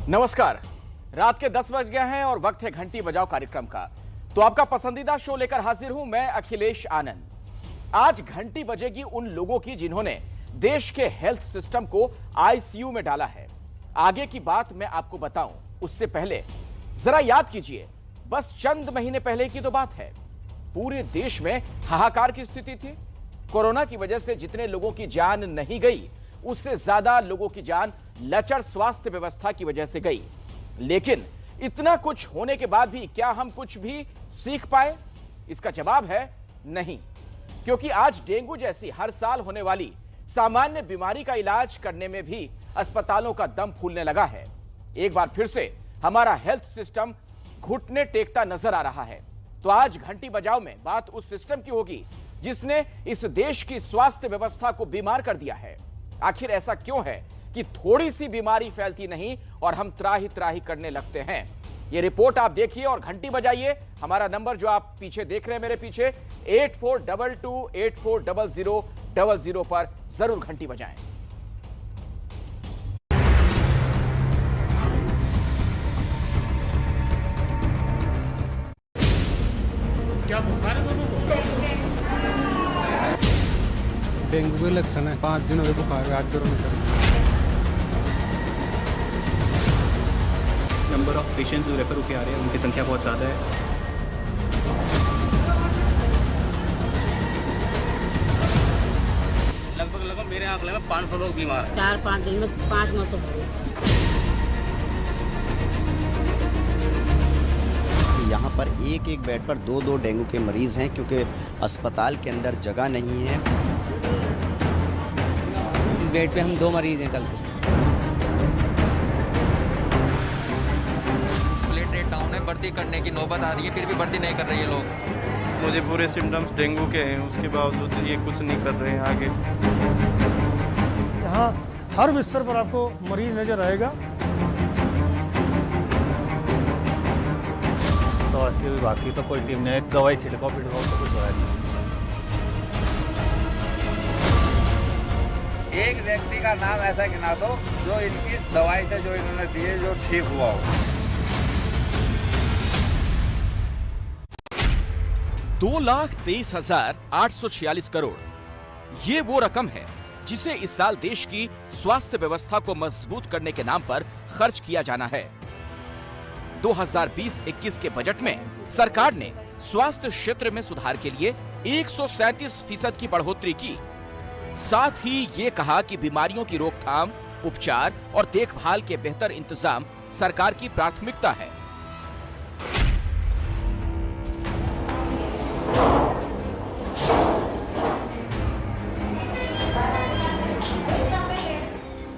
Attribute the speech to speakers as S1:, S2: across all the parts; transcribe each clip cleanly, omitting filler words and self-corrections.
S1: नमस्कार। रात के 10 बज गए हैं और वक्त है घंटी बजाओ कार्यक्रम का। तो आपका पसंदीदा शो लेकर हाजिर हूं मैं अखिलेश आनंद। आज घंटी बजेगी उन लोगों की जिन्होंने देश के हेल्थ सिस्टम को आईसीयू में डाला है। आगे की बात मैं आपको बताऊं उससे पहले जरा याद कीजिए, बस चंद महीने पहले की तो बात है। पूरे देश में हाहाकार की स्थिति थी। कोरोना की वजह से जितने लोगों की जान नहीं गई, उससे ज्यादा लोगों की जान लचर स्वास्थ्य व्यवस्था की वजह से गई। लेकिन इतना कुछ होने के बाद भी क्या हम कुछ भी सीख पाए? इसका जवाब है नहीं, क्योंकि आज डेंगू जैसी हर साल होने वाली सामान्य बीमारी का इलाज करने में भी अस्पतालों का दम फूलने लगा है। एक बार फिर से हमारा हेल्थ सिस्टम घुटने टेकता नजर आ रहा है। तो आज घंटी बजाओ में बात उस सिस्टम की होगी जिसने इस देश की स्वास्थ्य व्यवस्था को बीमार कर दिया है। आखिर ऐसा क्यों है कि थोड़ी सी बीमारी फैलती नहीं और हम त्राही त्राही करने लगते हैं? ये रिपोर्ट आप देखिए और घंटी बजाइए। हमारा नंबर जो आप पीछे देख रहे हैं मेरे पीछे 8422840000 पर जरूर घंटी बजाएं।
S2: क्या बुखार है दोनों को?
S3: डेंगू के लक्षण है। 5 दिन हो गए बुखार है, 8 जोरों में।
S4: नंबर ऑफ पेशेंट्स जो रेफर होकर आ रहे हैं उनकी संख्या बहुत ज़्यादा है।
S5: लगभग मेरे आंकड़े में 500 लोग बीमार हैं।
S6: 4-5 दिन में 500 हो गए।
S7: यहाँ पर एक एक बेड पर 2-2 डेंगू के मरीज हैं, क्योंकि अस्पताल के अंदर जगह नहीं है।
S8: इस बेड पे हम 2 मरीज हैं कल से।
S9: प्लेटलेट डाउन है, भर्ती करने की नौबत आ रही है, फिर भी भर्ती नहीं कर रही है लोग।
S10: मुझे पूरे सिम्टम्स डेंगू के हैं, उसके बावजूद ये कुछ नहीं कर रहे हैं आगे।
S2: यहाँ हर बिस्तर पर आपको मरीज नजर आएगा।
S11: स्वास्थ्य विभाग की तो कोई टीम ने दवाई छिड़काव पिड़काव तो कुछ हुआ नहीं।
S5: एक व्यक्ति का नाम ऐसा गिना दो जो इनकी दवाई से जो इन्होंने दी है जो ठीक हुआ हो।
S1: 2,23,846 करोड़, ये वो रकम है जिसे इस साल देश की स्वास्थ्य व्यवस्था को मजबूत करने के नाम पर खर्च किया जाना है। 2020-21 के बजट में सरकार ने स्वास्थ्य क्षेत्र में सुधार के लिए 137% की बढ़ोतरी की। साथ ही ये कहा कि बीमारियों की रोकथाम, उपचार और देखभाल के बेहतर इंतजाम सरकार की प्राथमिकता है।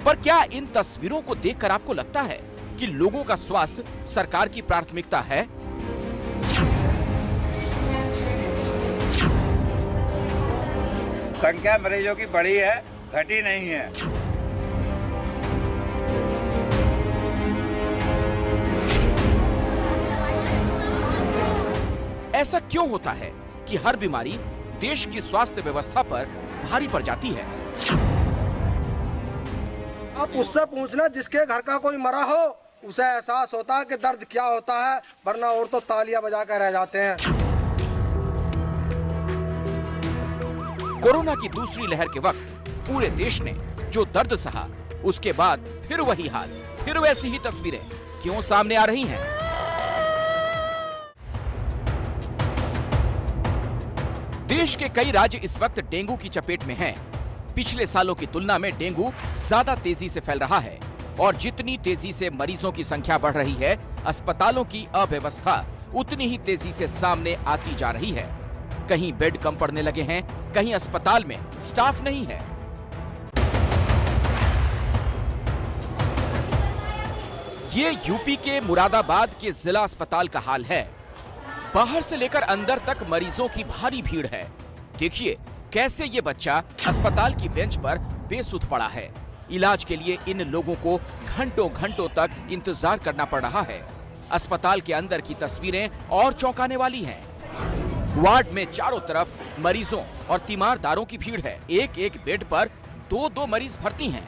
S1: पर क्या इन तस्वीरों को देखकर आपको लगता है कि लोगों का स्वास्थ्य सरकार की प्राथमिकता है?
S5: संख्या मरीजों की बढ़ी है, घटी नहीं है।
S1: ऐसा क्यों होता है कि हर बीमारी देश की स्वास्थ्य व्यवस्था पर भारी पड़ जाती है?
S12: आप उससे पूछना जिसके घर का कोई मरा हो, उसे एहसास होता है कि दर्द क्या होता है, वरना और तो तालियां बजा कर रह जाते हैं।
S1: कोरोना की दूसरी लहर के वक्त पूरे देश ने जो दर्द सहा, उसके बाद फिर वही हाल, फिर वैसी ही तस्वीरें क्यों सामने आ रही हैं? देश के कई राज्य इस वक्त डेंगू की चपेट में हैं। पिछले सालों की तुलना में डेंगू ज्यादा तेजी से फैल रहा है और जितनी तेजी से मरीजों की संख्या बढ़ रही है, अस्पतालों की अव्यवस्था उतनी ही तेजी से सामने आती जा रही है। कहीं बेड कम पड़ने लगे हैं, कहीं अस्पताल में स्टाफ नहीं है। ये यूपी के मुरादाबाद के जिला अस्पताल का हाल है। बाहर से लेकर अंदर तक मरीजों की भारी भीड़ है। देखिए कैसे ये बच्चा अस्पताल की बेंच पर बेसुध पड़ा है। इलाज के लिए इन लोगों को घंटों घंटों तक इंतजार करना पड़ रहा है। अस्पताल के अंदर की तस्वीरें और चौंकाने वाली हैं। वार्ड में चारों तरफ मरीजों और तीमारदारों की भीड़ है। एक एक बेड पर 2-2 मरीज भर्ती हैं।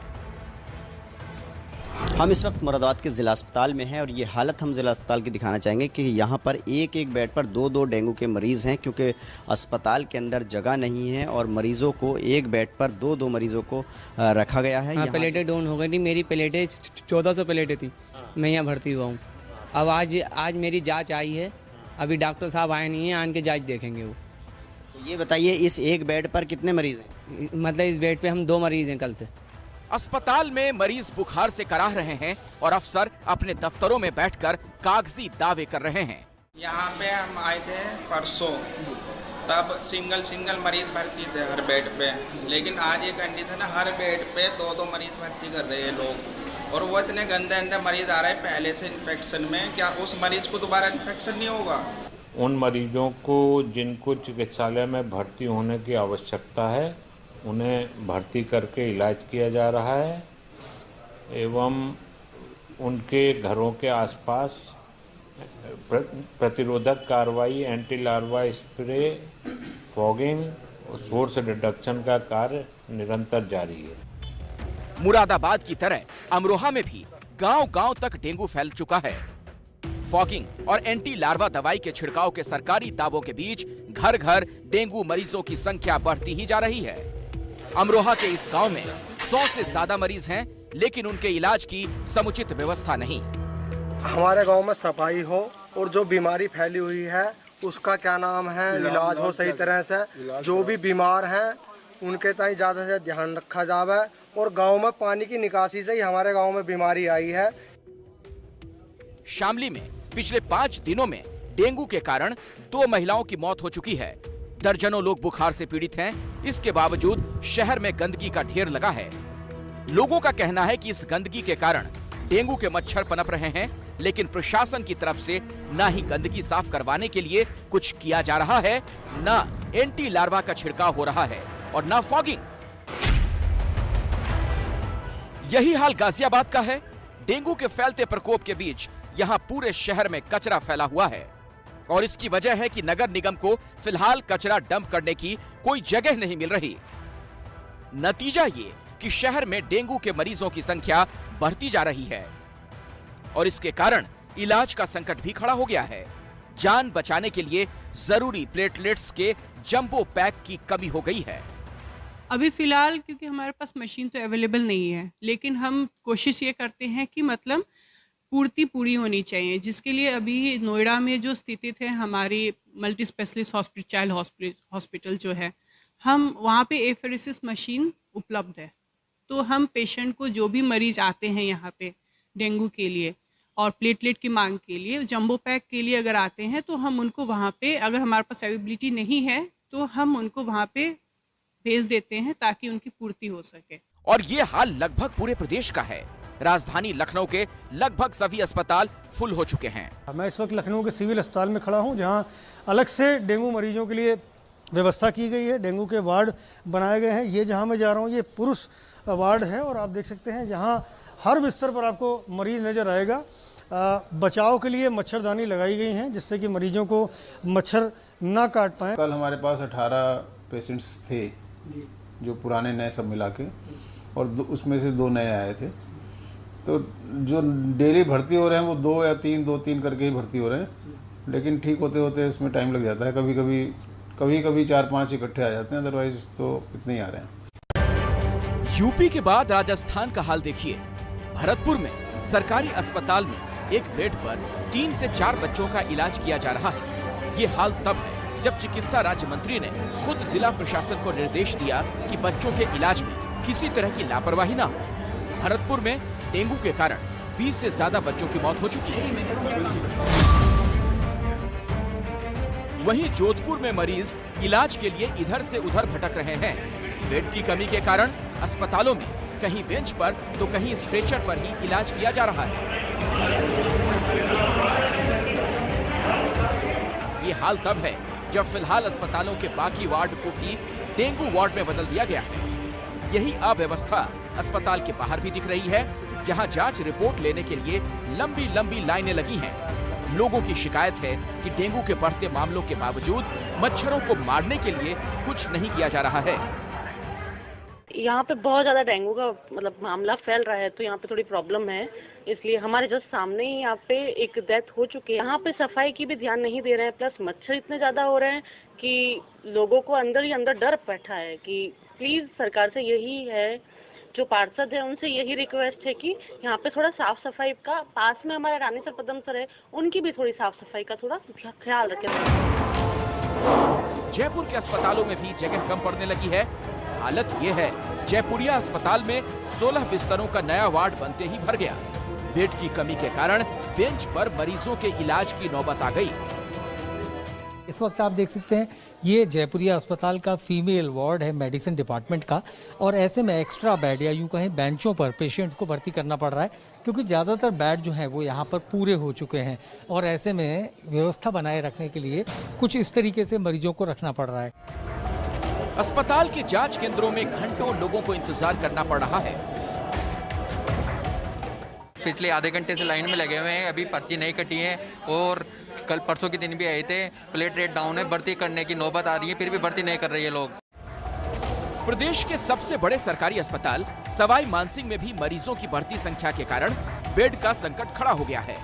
S7: हम इस वक्त मुरादाबाद के ज़िला अस्पताल में हैं और ये हालत हम ज़िला अस्पताल की दिखाना चाहेंगे कि यहाँ पर एक एक बेड पर दो दो डेंगू के मरीज़ हैं, क्योंकि अस्पताल के अंदर जगह नहीं है और मरीज़ों को एक बेड पर दो दो मरीज़ों को रखा गया है।
S8: हाँ, प्लेटें डाउन हो गई थी, मेरी प्लेटें 1400 प्लेटें थी, मैं यहाँ भर्ती हुआ हूँ। अब आज मेरी जाँच आई है, अभी डॉक्टर साहब आए नहीं हैं, आन के जाँच देखेंगे वो।
S7: तो ये बताइए, इस एक बेड पर कितने मरीज़ हैं?
S8: मतलब इस बेड पर हम 2 मरीज़ हैं कल से।
S1: अस्पताल में मरीज बुखार से कराह रहे हैं और अफसर अपने दफ्तरों में बैठकर कागजी दावे कर रहे हैं।
S13: यहाँ पे हम आए थे परसों, तब सिंगल मरीज भर्ती थे हर बेड पे, लेकिन आज ये कंडीशन है हर बेड पे 2-2 मरीज भर्ती कर रहे हैं लोग, और वो इतने गंदे मरीज आ रहे हैं पहले से इन्फेक्शन में। क्या उस मरीज को दोबारा इन्फेक्शन नहीं होगा?
S14: उन मरीजों को जिनको चिकित्सालय में भर्ती होने की आवश्यकता है, उन्हें भर्ती करके इलाज किया जा रहा है एवं उनके घरों के आसपास प्रतिरोधक कार्रवाई, एंटी लार्वा स्प्रे, फॉगिंग और सोर्स रिडक्शन का कार्य निरंतर जारी है।
S1: मुरादाबाद की तरह अमरोहा में भी गांव-गांव तक डेंगू फैल चुका है। फॉगिंग और एंटी लार्वा दवाई के छिड़काव के सरकारी दावों के बीच घर-घर डेंगू मरीजों की संख्या बढ़ती ही जा रही है। अमरोहा के इस गांव में 100 से ज्यादा मरीज हैं, लेकिन उनके इलाज की समुचित व्यवस्था नहीं।
S12: हमारे गांव में सफाई हो और जो बीमारी फैली हुई है उसका क्या नाम है, इलाज हो सही तरह से। जो भी बीमार हैं उनके ताई ज्यादा से ध्यान रखा जावे, और गांव में पानी की निकासी से ही हमारे गांव में बीमारी आई है।
S1: शामली में पिछले 5 दिनों में डेंगू के कारण 2 महिलाओं की मौत हो चुकी है। दर्जनों लोग बुखार से पीड़ित हैं। इसके बावजूद शहर में गंदगी का ढेर लगा है। लोगों का कहना है कि इस गंदगी के कारण डेंगू के मच्छर पनप रहे हैं, लेकिन प्रशासन की तरफ से ना ही गंदगी साफ करवाने के लिए कुछ किया जा रहा है, ना एंटी लार्वा का छिड़काव हो रहा है और ना फॉगिंग। यही हाल गाजियाबाद का है। डेंगू के फैलते प्रकोप के बीच यहाँ पूरे शहर में कचरा फैला हुआ है और इसकी वजह है कि नगर निगम को फिलहाल कचरा डंप करने की कोई जगह नहीं मिल रही। नतीजा ये कि शहर में डेंगू के मरीजों की संख्या बढ़ती जा रही है और इसके कारण इलाज का संकट भी खड़ा हो गया है। जान बचाने के लिए जरूरी प्लेटलेट्स के जंबो पैक की कमी हो गई है।
S15: अभी फिलहाल क्योंकि हमारे पास मशीन तो अवेलेबल नहीं है, लेकिन हम कोशिश ये करते हैं कि मतलब पूर्ति पूरी होनी चाहिए, जिसके लिए अभी नोएडा में जो स्थित है हमारी multi specialist hospital, child hospital जो है, हम वहाँ पे एफरेसिस मशीन उपलब्ध है। तो हम पेशेंट को, जो भी मरीज आते हैं यहाँ पे डेंगू के लिए और प्लेटलेट की मांग के लिए, जंबो पैक के लिए अगर आते हैं तो हम उनको वहाँ पे, अगर हमारे पास अवेलेबिलिटी नहीं है तो हम उनको वहाँ पे भेज देते हैं ताकि उनकी पूर्ति हो सके।
S1: और ये हाल लगभग पूरे प्रदेश का है। राजधानी लखनऊ के लगभग सभी अस्पताल फुल हो चुके हैं।
S2: मैं इस वक्त लखनऊ के सिविल अस्पताल में खड़ा हूं, जहां अलग से डेंगू मरीजों के लिए व्यवस्था की गई है। डेंगू के वार्ड बनाए गए हैं। ये जहां मैं जा रहा हूं ये पुरुष वार्ड है और आप देख सकते हैं जहां हर बिस्तर पर आपको मरीज नजर आएगा। बचाव के लिए मच्छरदानी लगाई गई हैं जिससे कि मरीजों को मच्छर ना काट पाए।
S16: कल हमारे पास 18 पेशेंट्स थे, जो पुराने नए सब मिला के, और उसमें से 2 नए आए थे। तो जो डेली भर्ती हो रहे हैं वो 2 या 3 करके ही भर्ती हो रहे हैं, लेकिन ठीक होते होते उसमें टाइम लग जाता है। कभी कभी 4-5 इकट्ठे आ जाते हैं, अदरवाइज तो इतने ही आ रहे हैं।
S1: यूपी के बाद राजस्थान का हाल देखिए। भरतपुर में सरकारी अस्पताल में एक बेड पर 3 से 4 बच्चों का इलाज किया जा रहा है। ये हाल तब है जब चिकित्सा राज्य मंत्री ने खुद जिला प्रशासन को निर्देश दिया कि बच्चों के इलाज में किसी तरह की लापरवाही ना हो। भरतपुर में डेंगू के कारण 20 से ज्यादा बच्चों की मौत हो चुकी है। वहीं जोधपुर में मरीज इलाज के लिए इधर से उधर भटक रहे हैं। बेड की कमी के कारण अस्पतालों में कहीं बेंच पर तो कहीं स्ट्रेचर पर ही इलाज किया जा रहा है। ये हाल तब है जब फिलहाल अस्पतालों के बाकी वार्ड को भी डेंगू वार्ड में बदल दिया गया है। यही अव्यवस्था अस्पताल के बाहर भी दिख रही है, जहां जांच रिपोर्ट लेने के लिए लंबी लंबी लाइनें लगी हैं। लोगों की शिकायत है कि डेंगू के बढ़ते मामलों के बावजूद मच्छरों को मारने के लिए कुछ नहीं किया जा रहा है।
S6: यहाँ पे बहुत ज़्यादा डेंगू का मतलब मामला फैल रहा है, तो यहाँ पे थोड़ी प्रॉब्लम है। इसलिए हमारे जस्ट सामने ही यहाँ पे एक डेथ हो चुकी है। यहाँ पे सफाई की भी ध्यान नहीं दे रहे हैं, प्लस मच्छर इतने ज़्यादा हो रहे हैं कि लोगों को अंदर ही अंदर डर बैठा है। कि प्लीज़ सरकार से यही है, जो पार्षद है उनसे यही रिक्वेस्ट है कि यहाँ पे थोड़ा साफ सफाई का, पास में हमारे रानी सर पदम सर है, उनकी भी थोड़ी साफ सफाई का थोड़ा ख्याल रखें।
S1: जयपुर के अस्पतालों में भी जगह कम पड़ने लगी है। हालत ये है, जयपुरिया अस्पताल में 16 बिस्तरों का नया वार्ड बनते ही भर गया। बेड की कमी के कारण बेंच पर मरीजों के इलाज की नौबत आ गई।
S17: इस वक्त आप देख सकते हैं ये जयपुरिया अस्पताल का फीमेल वार्ड है मेडिसिन डिपार्टमेंट का, और ऐसे में एक्स्ट्रा बेड या यूं कहें बेंचों पर पेशेंट्स को भर्ती करना पड़ रहा है, क्योंकि ज़्यादातर बेड जो हैं वो यहाँ पर पूरे हो चुके हैं। और ऐसे में व्यवस्था बनाए रखने के लिए कुछ इस तरीके से मरीजों को रखना पड़ रहा है।
S1: अस्पताल के जांच केंद्रों में घंटों लोगों को इंतजार करना पड़ रहा है।
S9: पिछले आधे घंटे से लाइन में लगे हुए हैं, अभी पर्ची नहीं कटी है। और कल परसों के दिन भी आए थे, प्लेट रेट डाउन है, भर्ती करने की नौबत आ रही है, फिर भी भर्ती नहीं कर रहे ये लोग।
S1: प्रदेश के सबसे बड़े सरकारी अस्पताल सवाई मानसिंह में भी मरीजों की बढ़ती संख्या के कारण बेड का संकट खड़ा हो गया है।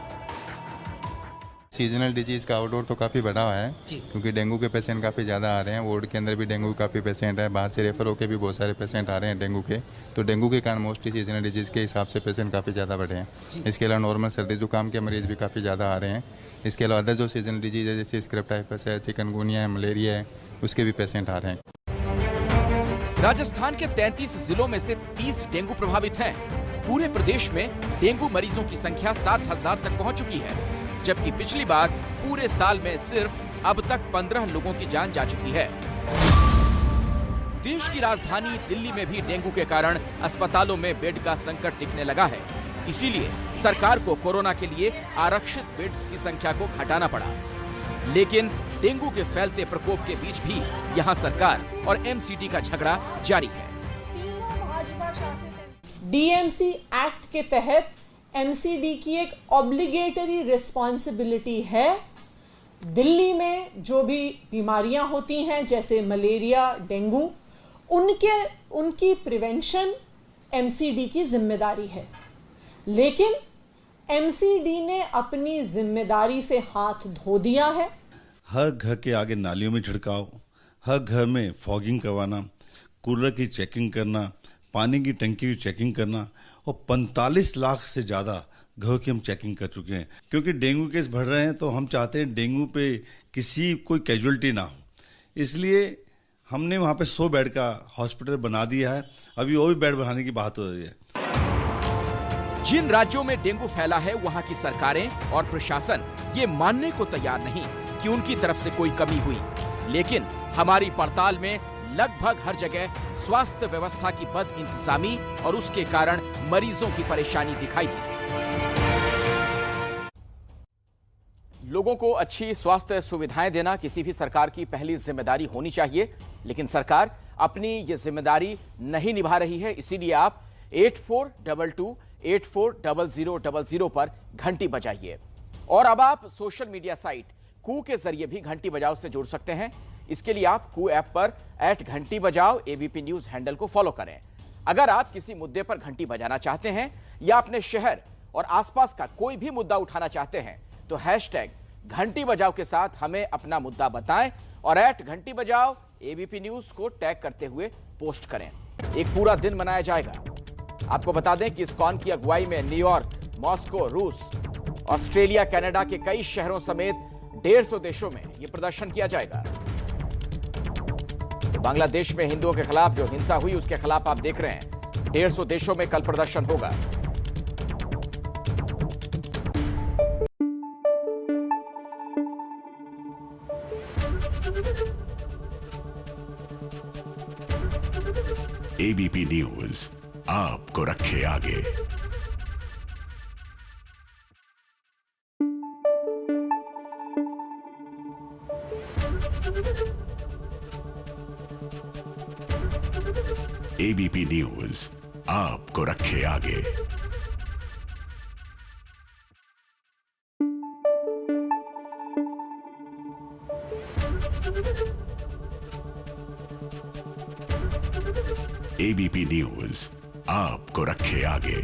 S18: सीजनल डिजीज का आउटडोर तो काफ़ी बढ़ा हुआ है, क्योंकि डेंगू के पेशेंट काफ़ी ज़्यादा आ रहे हैं। वार्ड के अंदर भी डेंगू के काफ़ी पेशेंट है, बाहर से रेफर होकर भी बहुत सारे पेशेंट आ रहे हैं डेंगू के। तो डेंगू के कारण मोस्टली सीजनल डिजीज के हिसाब से पेशेंट काफ़ी ज़्यादा बढ़े हैं। इसके अलावा नॉर्मल सर्दी जुकाम के मरीज भी काफ़ी ज़्यादा आ रहे हैं। इसके अलावा अदर जो सीजनल डिजीज है, जैसे स्क्रब टाइफस है, चिकनगुनिया है, मलेरिया है, उसके भी पेशेंट आ रहे हैं।
S1: राजस्थान के 33 जिलों में से 30 डेंगू प्रभावित हैं। पूरे प्रदेश में डेंगू मरीजों की संख्या 7000 तक पहुंच चुकी है, जबकि पिछली बार पूरे साल में सिर्फ अब तक 15 लोगों की जान जा चुकी है। देश की राजधानी दिल्ली में भी डेंगू के कारण अस्पतालों में बेड का संकट दिखने लगा है। इसीलिए सरकार को कोरोना के लिए आरक्षित बेड्स की संख्या को घटाना पड़ा। लेकिन डेंगू के फैलते प्रकोप के बीच भी यहां सरकार और एमसीडी का झगड़ा जारी है।
S19: डीएमसी एक्ट के तहत एमसीडी की एक ऑब्लिगेटरी रिस्पॉन्सिबिलिटी है, दिल्ली में जो भी बीमारियां होती हैं जैसे मलेरिया, डेंगू, उनकी प्रिवेंशन एमसीडी की जिम्मेदारी है। लेकिन एमसीडी ने अपनी जिम्मेदारी से हाथ धो दिया है।
S20: हर घर के आगे नालियों में छिड़काव, हर घर में फॉगिंग करवाना, कूलर की चेकिंग करना, पानी की टंकी की चेकिंग करना, और 45 लाख से ज़्यादा घरों की हम चेकिंग कर चुके हैं। क्योंकि डेंगू केस बढ़ रहे हैं तो हम चाहते हैं डेंगू पे कोई कैजुअलिटी ना हो, इसलिए हमने वहाँ पे 100 बेड का हॉस्पिटल बना दिया है। अभी और भी बेड बढ़ाने की बात हो रही है।
S1: जिन राज्यों में डेंगू फैला है, वहाँ की सरकारें और प्रशासन ये मानने को तैयार नहीं कि उनकी तरफ से कोई कमी हुई। लेकिन हमारी पड़ताल में लगभग हर जगह स्वास्थ्य व्यवस्था की बदइंतजामी और उसके कारण मरीजों की परेशानी दिखाई दी। लोगों को अच्छी स्वास्थ्य सुविधाएं देना किसी भी सरकार की पहली जिम्मेदारी होनी चाहिए, लेकिन सरकार अपनी ये जिम्मेदारी नहीं निभा रही है। इसीलिए आप 8422840000 पर घंटी बजाइए। और अब आप सोशल मीडिया साइट कू के जरिए भी घंटी बजाओ से जुड़ सकते हैं। इसके लिए आप कू ऐप पर @घंटी बजाओ एबीपी न्यूज हैंडल को फॉलो करें। अगर आप किसी मुद्दे पर घंटी बजाना चाहते हैं या अपने शहर और आसपास का कोई भी मुद्दा उठाना चाहते हैं तो #घंटी बजाओ के साथ हमें अपना मुद्दा बताएं और @घंटी बजाओ एबीपी न्यूज को टैग करते हुए पोस्ट करें। एक पूरा दिन मनाया जाएगा। आपको बता दें कि इस्कॉन की अगुवाई में न्यूयॉर्क, मॉस्को, रूस, ऑस्ट्रेलिया, कनाडा के कई शहरों समेत 150 देशों में यह प्रदर्शन किया जाएगा। बांग्लादेश में हिंदुओं के खिलाफ जो हिंसा हुई उसके खिलाफ आप देख रहे हैं 150 देशों में कल प्रदर्शन होगा।
S21: एबीपी न्यूज आपको रखे आगे। एबीपी न्यूज आपको रखे आगे। एबीपी न्यूज आपको रखे आगे।